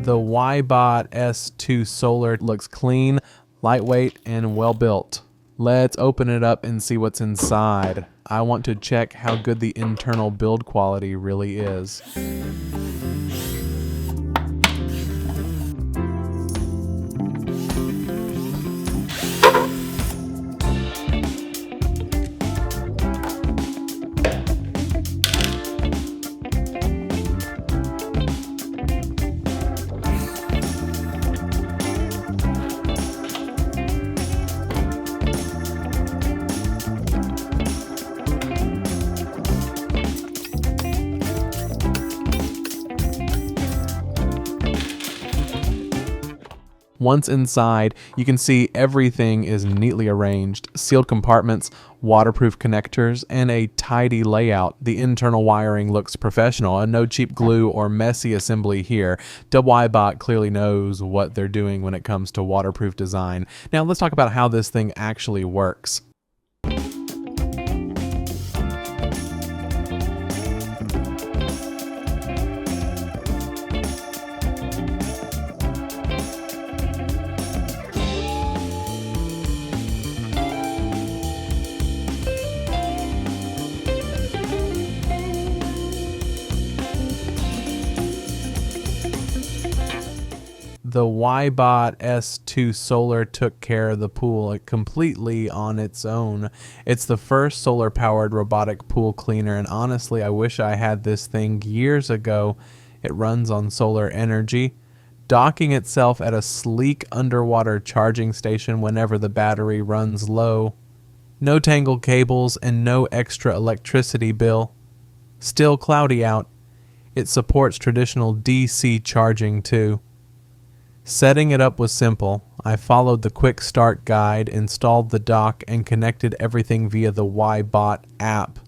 The WYBOT S2 Solar looks clean, lightweight, and well built. Let's open it up and see what's inside. I want to check how good the internal build quality really is. Once inside, you can see everything is neatly arranged. Sealed compartments, waterproof connectors, and a tidy layout. The internal wiring looks professional, and no cheap glue or messy assembly here. WYBOT clearly knows what they're doing when it comes to waterproof design. Now let's talk about how this thing actually works. The WYBOT S2 Solar took care of the pool completely on its own. It's the first solar-powered robotic pool cleaner, and honestly, I wish I had this thing years ago. It runs on solar energy, docking itself at a sleek underwater charging station whenever the battery runs low. No tangled cables and no extra electricity bill. Still cloudy out. It supports traditional DC charging too. Setting it up was simple. I followed the quick start guide, installed the dock, and connected everything via the WYBOT app.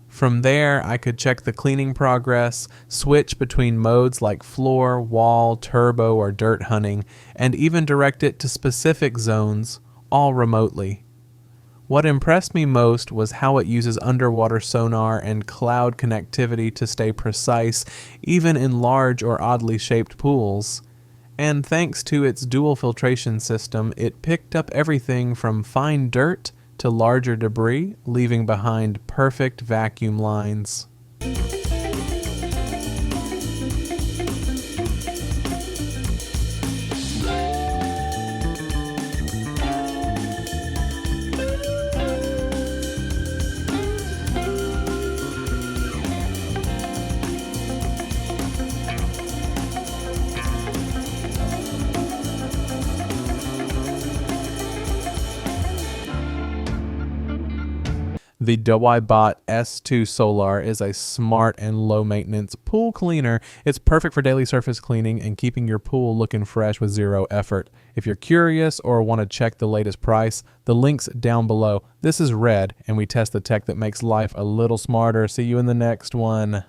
From there, I could check the cleaning progress, switch between modes like floor, wall, turbo, or dirt hunting, and even direct it to specific zones, all remotely. What impressed me most was how it uses underwater sonar and cloud connectivity to stay precise, even in large or oddly shaped pools. And thanks to its dual filtration system, it picked up everything from fine dirt to larger debris, leaving behind perfect vacuum lines. The WYBOT S2 Solar is a smart and low-maintenance pool cleaner. It's perfect for daily surface cleaning and keeping your pool looking fresh with zero effort. If you're curious or want to check the latest price, the link's down below. This is Red, and we test the tech that makes life a little smarter. See you in the next one.